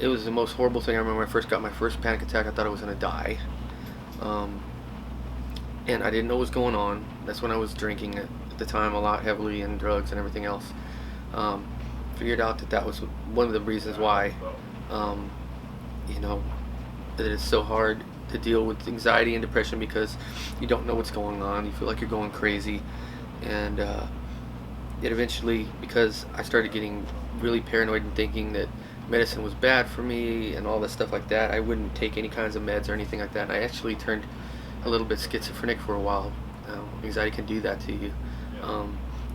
it was the most horrible thing. I remember when I first got my first panic attack, I thought I was going to die. Um, and I didn't know what was going on. That's when I was drinking at the time a lot heavily, and drugs and everything else. Um, Figured out that that was one of the reasons why, um, you know, that it's so hard to deal with anxiety and depression, because you don't know what's going on. You feel like you're going crazy. And it eventually, because I started getting really paranoid and thinking that medicine was bad for me and all that stuff like that, I wouldn't take any kinds of meds or anything like that. And I actually turned a little bit schizophrenic for a while. Anxiety can do that to you,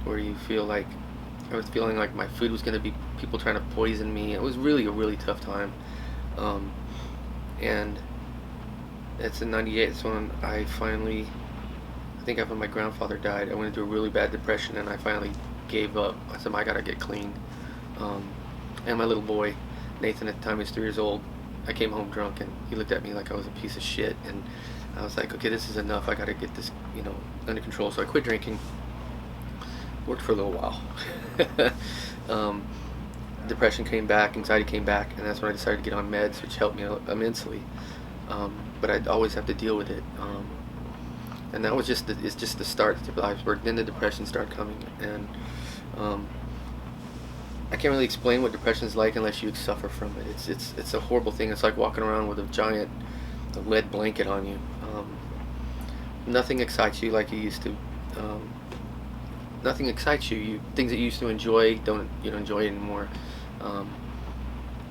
where you feel like I was feeling like my food was going to be people trying to poison me. It was really a really tough time. And it's in '98. It's when I finally, I think after my grandfather died, I went into a really bad depression, and I finally gave up. I said, I gotta get clean. And my little boy, Nathan, at the time he was 3 years old, I came home drunk, and he looked at me like I was a piece of shit, and I was like, okay, this is enough. I gotta get this, under control. So I quit drinking. Worked for a little while. Depression came back, anxiety came back, and that's when I decided to get on meds, which helped me immensely. But I'd always have to deal with it. And that was it's just the start of the tip of the iceberg. Then the depression started coming, and I can't really explain what depression is like unless you suffer from it. It's a horrible thing. It's like walking around with a giant lead blanket on you. Nothing excites you like you used to. Nothing excites you. Things that you used to enjoy don't enjoy it anymore.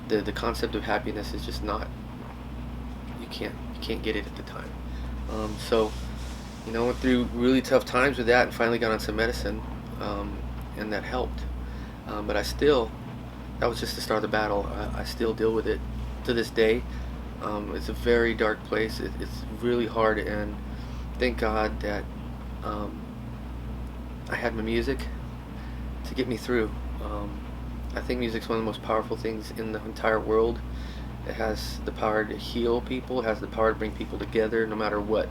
The concept of happiness is just not. You can't get it at the time. So I went through really tough times with that, and finally got on some medicine, and that helped. But that was just the start of the battle. I still deal with it to this day. It's a very dark place. It's really hard, and thank God that I had my music to get me through. I think music's one of the most powerful things in the entire world. It has the power to heal people. It has the power to bring people together, no matter what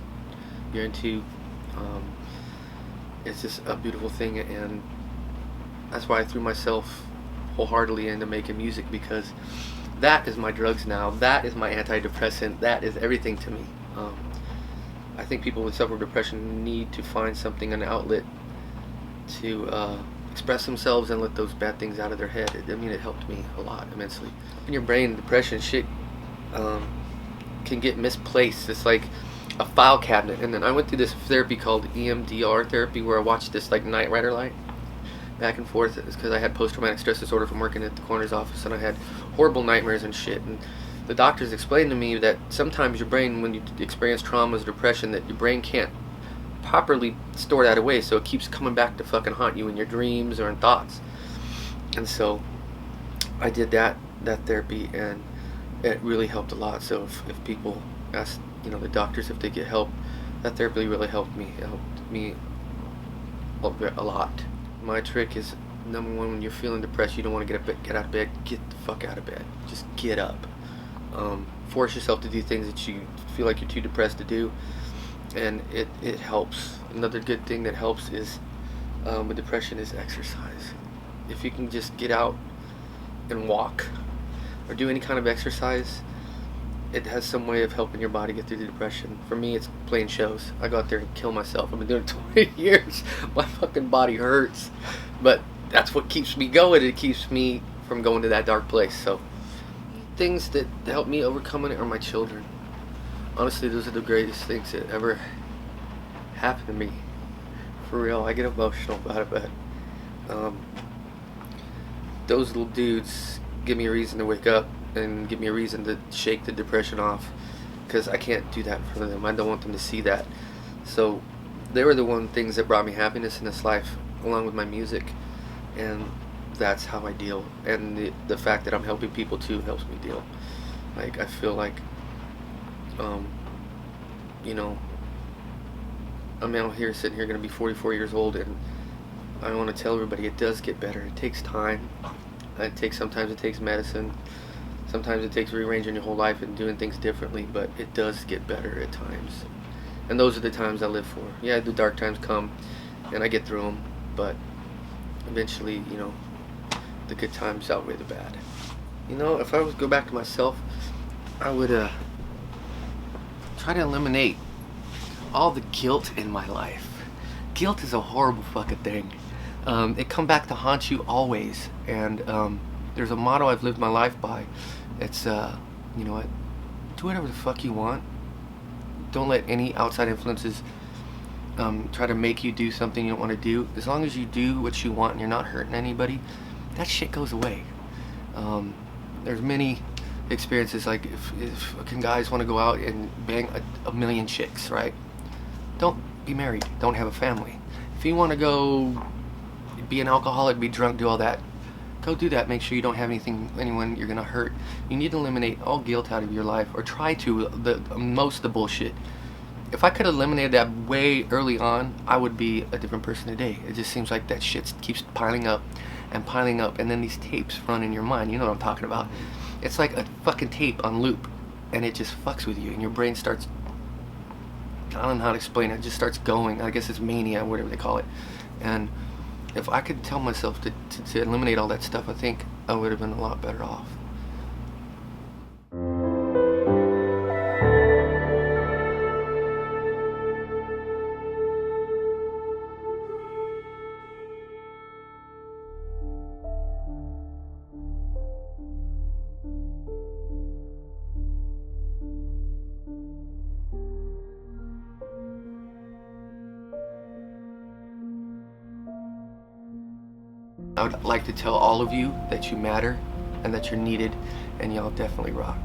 you're into. It's just a beautiful thing, and that's why I threw myself wholeheartedly into making music, because that is my drugs now. That is my antidepressant. That is everything to me. I think people with suffer depression need to find something, an outlet to express themselves and let those bad things out of their head. It helped me a lot, immensely. In your brain, depression shit can get misplaced. It's like a file cabinet. And then I went through this therapy called EMDR therapy, where I watched this like Knight Rider light back and forth. It's because I had post-traumatic stress disorder from working at the coroner's office, and I had horrible nightmares and shit. And the doctors explained to me that sometimes your brain, when you experience traumas, depression, that your brain can't properly store that away, so it keeps coming back to fucking haunt you in your dreams or in thoughts. And so I did that therapy, and it really helped a lot. So if people ask the doctors if they get help, that therapy really helped me. It helped me a lot. My trick is, number one, when you're feeling depressed, you don't want to get out of bed. Get the fuck out of bed. Just get up. Force yourself to do things that you feel like you're too depressed to do, and it helps. Another good thing that helps is with depression is exercise. If you can just get out and walk or do any kind of exercise, it has some way of helping your body get through the depression. For me, it's playing shows. I go out there and kill myself. I've been doing it 20 years. My fucking body hurts, but that's what keeps me going. It keeps me from going to that dark place. So things that help me overcome it are my children. Honestly, those are the greatest things that ever happened to me. For real, I get emotional about it, but those little dudes give me a reason to wake up and give me a reason to shake the depression off, because I can't do that in front of them. I don't want them to see that. So they were the things that brought me happiness in this life, along with my music, and that's how I deal. And the fact that I'm helping people too helps me deal. Like, I feel like I'm out here sitting here gonna be 44 years old, and I want to tell everybody it does get better. It takes time. Sometimes it takes medicine. Sometimes it takes rearranging your whole life and doing things differently, but it does get better at times. And those are the times I live for. Yeah, the dark times come, and I get through them, but eventually, the good times outweigh the bad. You know, if I was to go back to myself, I would try to eliminate all the guilt in my life. Guilt is a horrible fucking thing. It come back to haunt you always. And there's a motto I've lived my life by. It's you know what? Do whatever the fuck you want. Don't let any outside influences try to make you do something you don't want to do. As long as you do what you want and you're not hurting anybody, that shit goes away. There's many experiences, like if fucking guys want to go out and bang a million chicks, right? Don't be married. Don't have a family. If you want to go be an alcoholic, be drunk, do all that, go do that. Make sure you don't have anyone you're gonna hurt. You need to eliminate all guilt out of your life, or try to. Most of the bullshit. If I could eliminate that way early on, I would be a different person today. It just seems like that shit keeps piling up, and then these tapes run in your mind. You know what I'm talking about? It's like a fucking tape on loop, and it just fucks with you, and your brain starts, I don't know how to explain it, just starts going. I guess it's mania, whatever they call it. And if I could tell myself to eliminate all that stuff, I think I would have been a lot better off. I would like to tell all of you that you matter and that you're needed, and y'all definitely rock.